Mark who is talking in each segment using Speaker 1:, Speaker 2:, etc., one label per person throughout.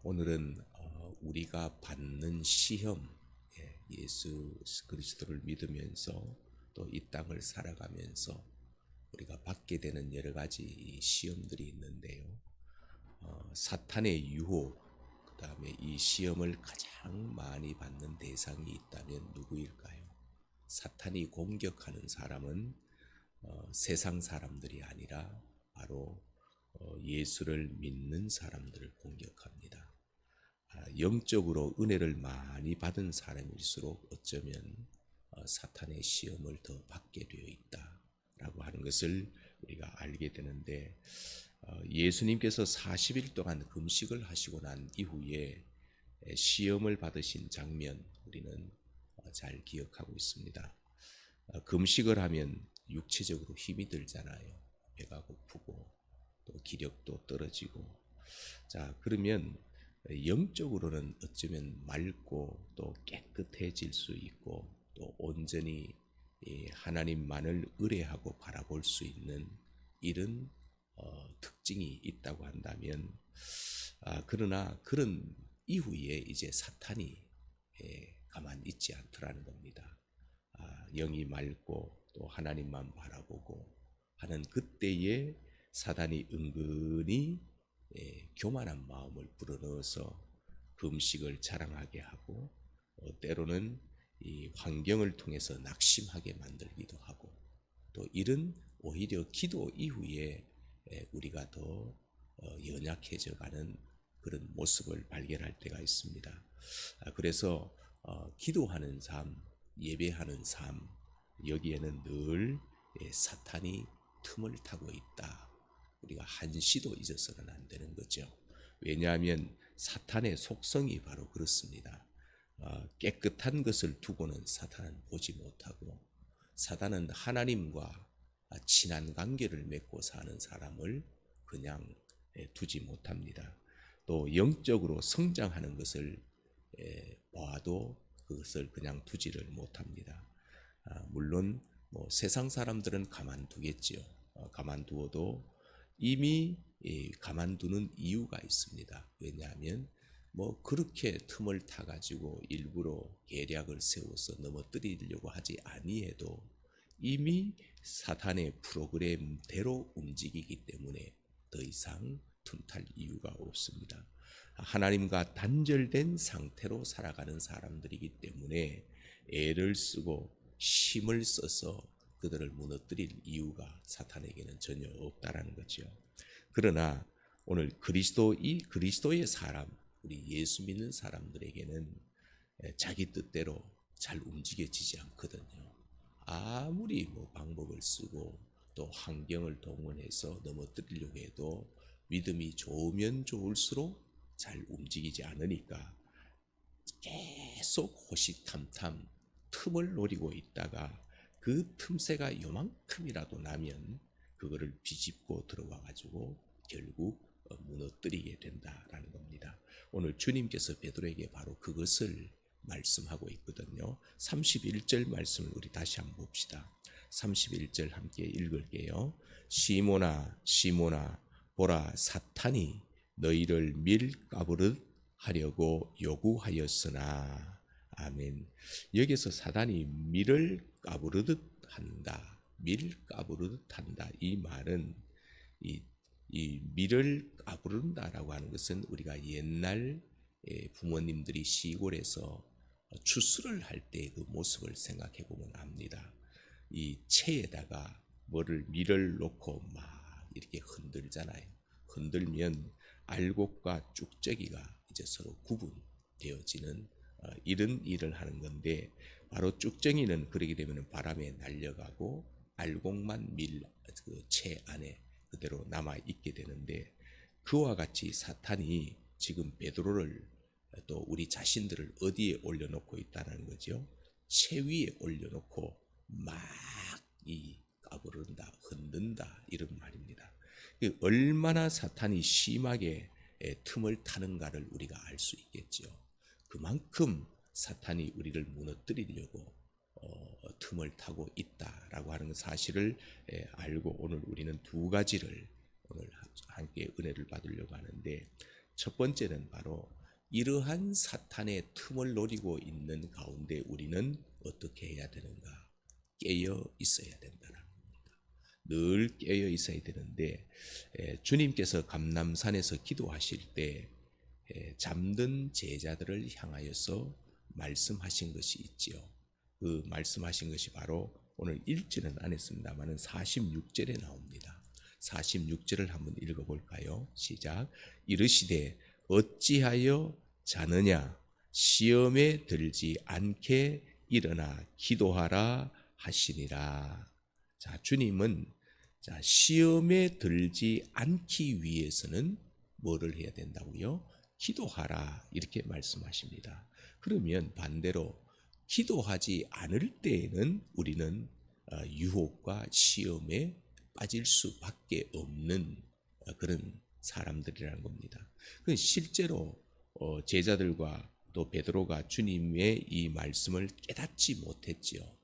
Speaker 1: 오늘은 우리가 받는 시험, 예수 그리스도를 믿으면서 또 이 땅을 살아가면서 우리가 받게 되는 여러 가지 시험들이 있는데요. 사탄의 유혹, 그 다음에 이 시험을 가장 많이 받는 대상이 있다면 누구일까요? 사탄이 공격하는 사람은 세상 사람들이 아니라 바로 예수를 믿는 사람들을 공격합니다. 영적으로 은혜를 많이 받은 사람일수록 어쩌면 사탄의 시험을 더 받게 되어 있다라고 하는 것을 우리가 알게 되는데, 예수님께서 40일 동안 금식을 하시고 난 이후에 시험을 받으신 장면 우리는 잘 기억하고 있습니다. 금식을 하면 육체적으로 힘이 들잖아요. 배가 고프고 또 기력도 떨어지고. 자, 그러면 영적으로는 어쩌면 맑고 또 깨끗해질 수 있고 또 온전히 하나님만을 의뢰하고 바라볼 수 있는 이런 특징이 있다고 한다면, 그러나 그런 이후에 이제 사탄이 가만히 있지 않더라는 겁니다. 영이 맑고 또 하나님만 바라보고 하는 그때에 사단이 은근히 교만한 마음을 불어넣어서 금식을 자랑하게 하고, 때로는 이 환경을 통해서 낙심하게 만들기도 하고, 또 이런 오히려 기도 이후에 우리가 더 연약해져 가는 그런 모습을 발견할 때가 있습니다. 그래서 기도하는 삶, 예배하는 삶, 여기에는 늘 사탄이 틈을 타고 있다. 우리가 한시도 잊어서는 안 되는 거죠. 왜냐하면 사탄의 속성이 바로 그렇습니다. 깨끗한 것을 두고는 사탄은 보지 못하고, 사탄은 하나님과 친한 관계를 맺고 사는 사람을 그냥 두지 못합니다. 또 영적으로 성장하는 것을 봐도 그것을 그냥 두지를 못합니다. 물론 뭐 세상 사람들은 가만두겠지요. 가만두어도 이미 가만두는 이유가 있습니다. 왜냐하면 뭐 그렇게 틈을 타가지고 일부러 계략을 세워서 넘어뜨리려고 하지 아니해도 이미 사탄의 프로그램대로 움직이기 때문에 더 이상 틈탈 이유가 없습니다. 하나님과 단절된 상태로 살아가는 사람들이기 때문에 애를 쓰고 힘을 써서 그들을 무너뜨릴 이유가 사탄에게는 전혀 없다라는 거죠. 그러나 오늘 그리스도의 사람, 우리 예수 믿는 사람들에게는 자기 뜻대로 잘 움직여지지 않거든요. 아무리 뭐 방법을 쓰고 또 환경을 동원해서 넘어뜨리려고 해도 믿음이 좋으면 좋을수록 잘 움직이지 않으니까 계속 호시탐탐 틈을 노리고 있다가 그 틈새가 요만큼이라도 나면 그거를 비집고 들어와 가지고 결국 무너뜨리게 된다라는 겁니다. 오늘 주님께서 베드로에게 바로 그것을 말씀하고 있거든요. 31절 말씀을 우리 다시 한번 봅시다. 31절 함께 읽을게요. 시몬아 시몬아 보라 사탄이 너희를 밀가부르듯 하려고 요구하였으나. 아멘. 여기서 사단이 밀을 까부르듯 한다, 밀 까부르듯 한다, 이 말은 이 밀을 까부른다라고 하는 것은 우리가 옛날 부모님들이 시골에서 추수를 할 때 그 모습을 생각해 보면 압니다. 이 채에다가 뭐를 밀을 놓고 막 이렇게 흔들잖아요. 흔들면 알곡과 쭉저기가 이제 서로 구분되어지는 이런 일을 하는 건데, 바로 쭉정이는 그러게 되면 바람에 날려가고 알곡만 그 채 안에 그대로 남아 있게 되는데, 그와 같이 사탄이 지금 베드로를 또 우리 자신들을 어디에 올려놓고 있다는 거죠. 채 위에 올려놓고 막 이 까부른다, 흔든다, 이런 말입니다. 얼마나 사탄이 심하게 틈을 타는가를 우리가 알 수 있겠죠. 그만큼 사탄이 우리를 무너뜨리려고 틈을 타고 있다라고 하는 사실을 알고, 오늘 우리는 두 가지를 오늘 함께 은혜를 받으려고 하는데, 첫 번째는 바로 이러한 사탄의 틈을 노리고 있는 가운데 우리는 어떻게 해야 되는가? 깨어 있어야 된다는 겁니다. 늘 깨어 있어야 되는데 주님께서 감람산에서 기도하실 때 잠든 제자들을 향하여서 말씀하신 것이 있지요. 그 말씀하신 것이 바로 오늘 읽지는 않았습니다만 46절에 나옵니다. 46절을 한번 읽어볼까요? 시작. 이르시되 어찌하여 자느냐 시험에 들지 않게 일어나 기도하라 하시니라. 자, 주님은 시험에 들지 않기 위해서는 뭐를 해야 된다고요? 기도하라 이렇게 말씀하십니다. 그러면 반대로 기도하지 않을 때에는 우리는 유혹과 시험에 빠질 수밖에 없는 그런 사람들이라는 겁니다. 실제로 제자들과 또 베드로가 주님의 이 말씀을 깨닫지 못했지요.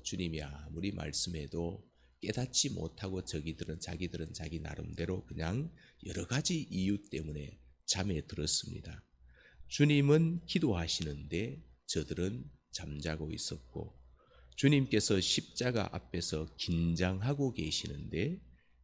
Speaker 1: 주님이 아무리 말씀해도 깨닫지 못하고 자기들은 자기 나름대로 그냥 여러 가지 이유 때문에 잠에 들었습니다. 주님은 기도하시는데 저들은 잠자고 있었고, 주님께서 십자가 앞에서 긴장하고 계시는데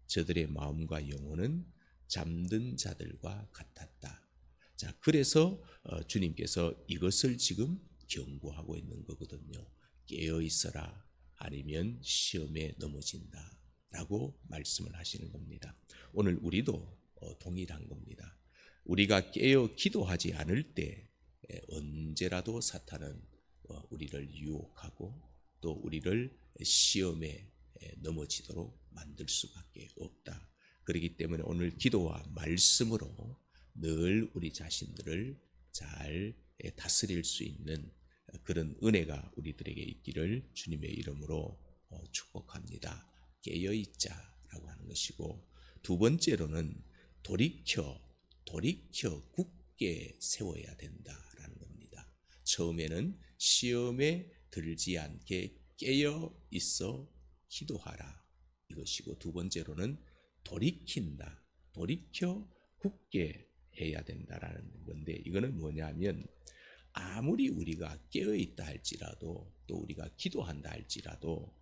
Speaker 1: 저들의 마음과 영혼은 잠든 자들과 같았다. 자, 그래서 주님께서 이것을 지금 경고하고 있는 거거든요. 깨어 있어라, 아니면 시험에 넘어진다 라고 말씀을 하시는 겁니다. 오늘 우리도 동일한 겁니다. 우리가 깨어 기도하지 않을 때 언제라도 사탄은 우리를 유혹하고 또 우리를 시험에 넘어지도록 만들 수밖에 없다. 그렇기 때문에 오늘 기도와 말씀으로 늘 우리 자신들을 잘 다스릴 수 있는 그런 은혜가 우리들에게 있기를 주님의 이름으로 축복합니다. 깨어있자라고 하는 것이고, 두 번째로는 돌이켜 굳게 세워야 된다라는 겁니다. 처음에는 시험에 들지 않게 깨어 있어 기도하라 이것이고, 두 번째로는 돌이켜 굳게 해야 된다라는 건데, 이거는 뭐냐면 아무리 우리가 깨어 있다 할지라도 또 우리가 기도한다 할지라도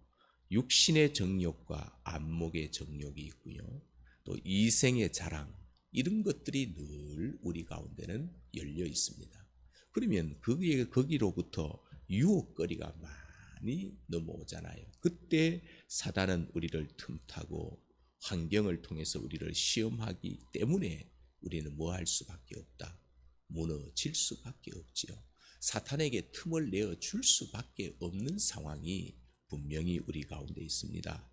Speaker 1: 육신의 정욕과 안목의 정욕이 있고요, 또 이생의 자랑, 이런 것들이 늘 우리 가운데는 열려 있습니다. 그러면 거기로부터 유혹거리가 많이 넘어오잖아요. 그때 사단은 우리를 틈타고 환경을 통해서 우리를 시험하기 때문에 우리는 뭐 할 수밖에 없다? 무너질 수밖에 없지요. 사탄에게 틈을 내어줄 수밖에 없는 상황이 분명히 우리 가운데 있습니다.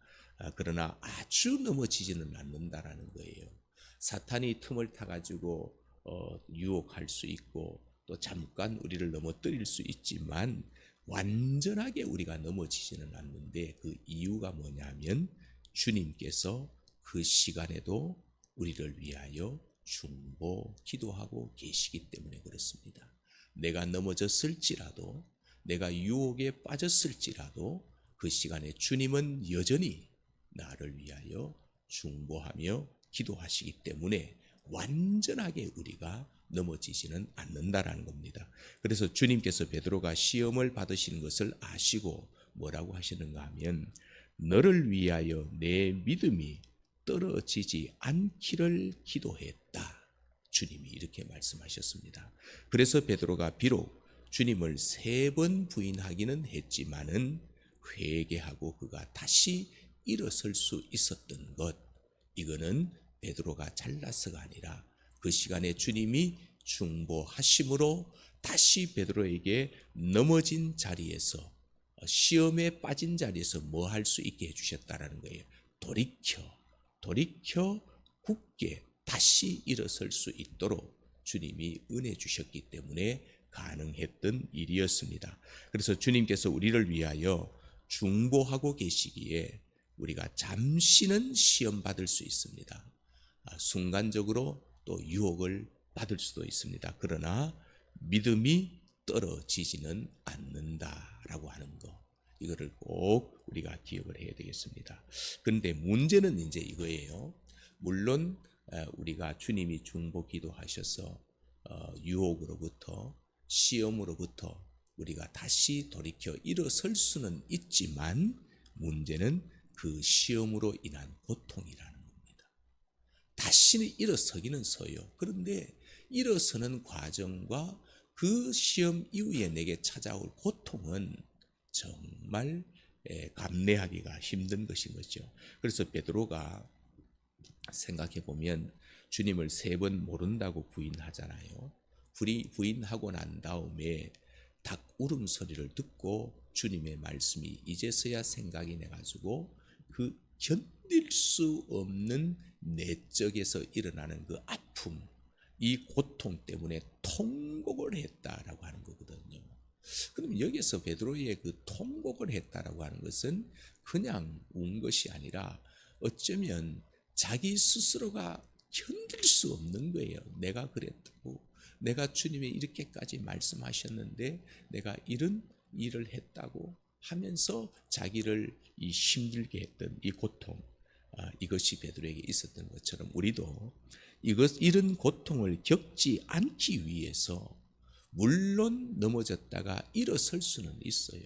Speaker 1: 그러나 아주 넘어지지는 않는다라는 거예요. 사탄이 틈을 타가지고 유혹할 수 있고 또 잠깐 우리를 넘어뜨릴 수 있지만 완전하게 우리가 넘어지지는 않는데, 그 이유가 뭐냐면 주님께서 그 시간에도 우리를 위하여 중보 기도하고 계시기 때문에 그렇습니다. 내가 넘어졌을지라도, 내가 유혹에 빠졌을지라도 그 시간에 주님은 여전히 나를 위하여 중보하며 기도하시기 때문에 완전하게 우리가 넘어지지는 않는다라는 겁니다. 그래서 주님께서 베드로가 시험을 받으시는 것을 아시고 뭐라고 하시는가 하면, 너를 위하여 내 믿음이 떨어지지 않기를 기도했다. 주님이 이렇게 말씀하셨습니다. 그래서 베드로가 비록 주님을 3번 부인하기는 했지만은 회개하고 그가 다시 일어설 수 있었던 것, 이거는 베드로가 잘나서가 아니라 그 시간에 주님이 중보하심으로 다시 베드로에게 넘어진 자리에서, 시험에 빠진 자리에서 뭐 할 수 있게 해주셨다라는 거예요. 돌이켜 굳게 다시 일어설 수 있도록 주님이 은혜 주셨기 때문에 가능했던 일이었습니다. 그래서 주님께서 우리를 위하여 중보하고 계시기에 우리가 잠시는 시험 받을 수 있습니다. 순간적으로 또 유혹을 받을 수도 있습니다. 그러나 믿음이 떨어지지는 않는다라고 하는 거, 이거를 꼭 우리가 기억을 해야 되겠습니다. 그런데 문제는 이제 이거예요. 물론 우리가 주님이 중보 기도하셔서 유혹으로부터 시험으로부터 우리가 다시 돌이켜 일어설 수는 있지만 문제는 그 시험으로 인한 고통이라는 겁니다. 다시는 일어서기는 서요. 그런데 일어서는 과정과 그 시험 이후에 내게 찾아올 고통은 정말 감내하기가 힘든 것인 거죠. 그래서 베드로가 생각해 보면 주님을 3번 모른다고 부인하잖아요. 부인하고 난 다음에 닭 울음소리를 듣고 주님의 말씀이 이제서야 생각이 나가지고 그 견딜 수 없는 내적에서 일어나는 그 아픔, 이 고통 때문에 통곡을 했다라고 하는 거거든요. 그럼 여기서 베드로의 그 통곡을 했다라고 하는 것은 그냥 운 것이 아니라 어쩌면 자기 스스로가 견딜 수 없는 거예요. 내가 그랬다고, 내가 주님이 이렇게까지 말씀하셨는데 내가 이런 일을 했다고 하면서 자기를 이 힘들게 했던 이 고통, 이것이 베드로에게 있었던 것처럼 우리도 이런 고통을 겪지 않기 위해서 물론 넘어졌다가 일어설 수는 있어요.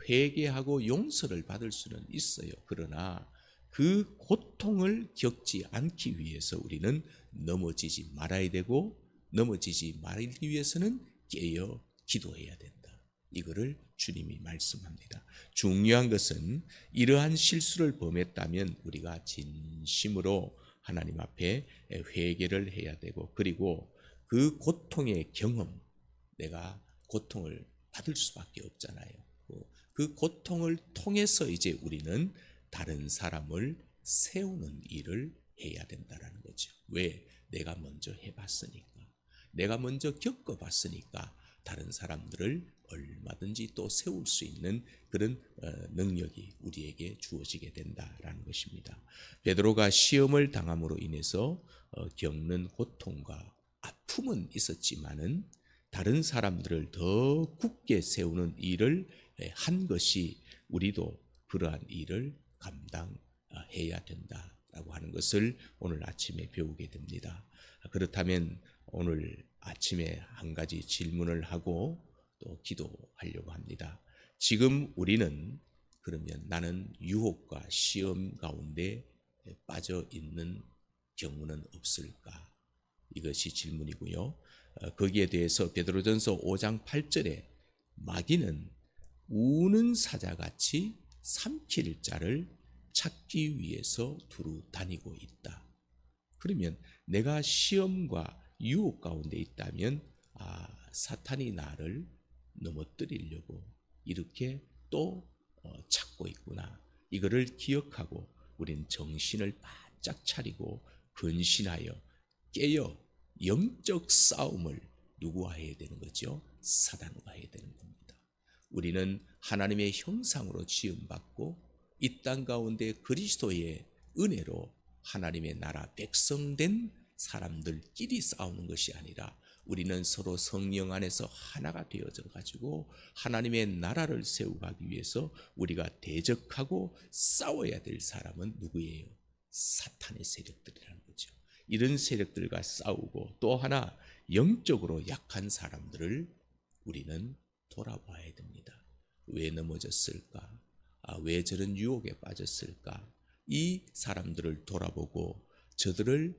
Speaker 1: 회개하고 용서를 받을 수는 있어요. 그러나 그 고통을 겪지 않기 위해서 우리는 넘어지지 말아야 되고, 넘어지지 말기 위해서는 깨어 기도해야 된다. 이거를 주님이 말씀합니다. 중요한 것은 이러한 실수를 범했다면 우리가 진심으로 하나님 앞에 회개를 해야 되고, 그리고 그 고통의 경험, 내가 고통을 받을 수밖에 없잖아요. 그 고통을 통해서 이제 우리는 다른 사람을 세우는 일을 해야 된다는 거죠. 왜? 내가 먼저 해봤으니까, 내가 먼저 겪어봤으니까 다른 사람들을 얼마든지 또 세울 수 있는 그런 능력이 우리에게 주어지게 된다라는 것입니다. 베드로가 시험을 당함으로 인해서 겪는 고통과 아픔은 있었지만은 다른 사람들을 더 굳게 세우는 일을 한 것이 우리도 그러한 일을 감당해야 된다라고 하는 것을 오늘 아침에 배우게 됩니다. 그렇다면 오늘 아침에 한 가지 질문을 하고 또 기도하려고 합니다. 지금 우리는 그러면 나는 유혹과 시험 가운데 빠져 있는 경우는 없을까? 이것이 질문이고요. 거기에 대해서 베드로전서 5장 8절에 마귀는 우는 사자같이 삼킬 자를 찾기 위해서 두루 다니고 있다. 그러면 내가 시험과 유혹 가운데 있다면 사탄이 나를 넘어뜨리려고 이렇게 또 찾고 있구나. 이거를 기억하고 우린 정신을 바짝 차리고 근신하여 깨어 영적 싸움을 누구와 해야 되는 거죠? 사단과 해야 되는 겁니다. 우리는 하나님의 형상으로 지음받고 이 땅 가운데 그리스도의 은혜로 하나님의 나라 백성된 사람들끼리 싸우는 것이 아니라 우리는 서로 성령 안에서 하나가 되어져 가지고 하나님의 나라를 세우기 위해서 우리가 대적하고 싸워야 될 사람은 누구예요? 사탄의 세력들이라는 거죠. 이런 세력들과 싸우고 또 하나 영적으로 약한 사람들을 우리는 돌아봐야 됩니다. 왜 넘어졌을까? 왜 저런 유혹에 빠졌을까? 이 사람들을 돌아보고 저들을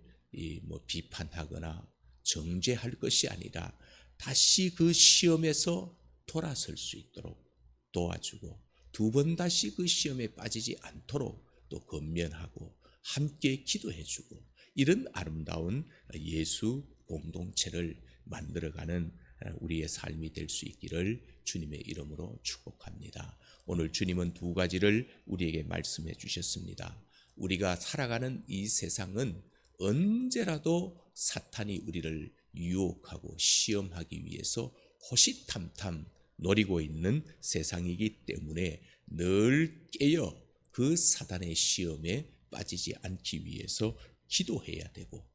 Speaker 1: 비판하거나 정죄할 것이 아니라 다시 그 시험에서 돌아설 수 있도록 도와주고 2번 다시 그 시험에 빠지지 않도록 또 권면하고 함께 기도해주고 이런 아름다운 예수 공동체를 만들어가는 우리의 삶이 될 수 있기를 주님의 이름으로 축복합니다. 오늘 주님은 2가지를 우리에게 말씀해 주셨습니다. 우리가 살아가는 이 세상은 언제라도 사탄이 우리를 유혹하고 시험하기 위해서 호시탐탐 노리고 있는 세상이기 때문에 늘 깨어 그 사단의 시험에 빠지지 않기 위해서 기도해야 되고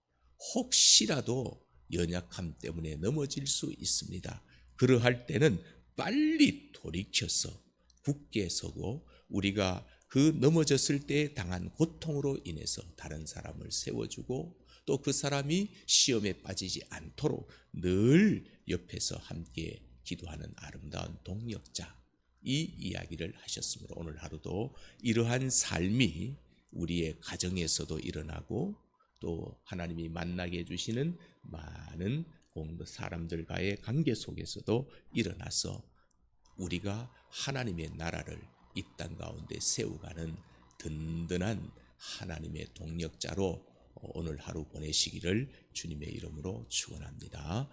Speaker 1: 혹시라도 연약함 때문에 넘어질 수 있습니다. 그러할 때는 빨리 돌이켜서 굳게 서고 우리가 그 넘어졌을 때 당한 고통으로 인해서 다른 사람을 세워주고 또 그 사람이 시험에 빠지지 않도록 늘 옆에서 함께 기도하는 아름다운 동력자, 이 이야기를 하셨으므로 오늘 하루도 이러한 삶이 우리의 가정에서도 일어나고 또 하나님이 만나게 해주시는 많은 사람들과의 관계 속에서도 일어나서 우리가 하나님의 나라를 이 땅 가운데 세워가는 든든한 하나님의 동력자로 오늘 하루 보내시기를 주님의 이름으로 축원합니다.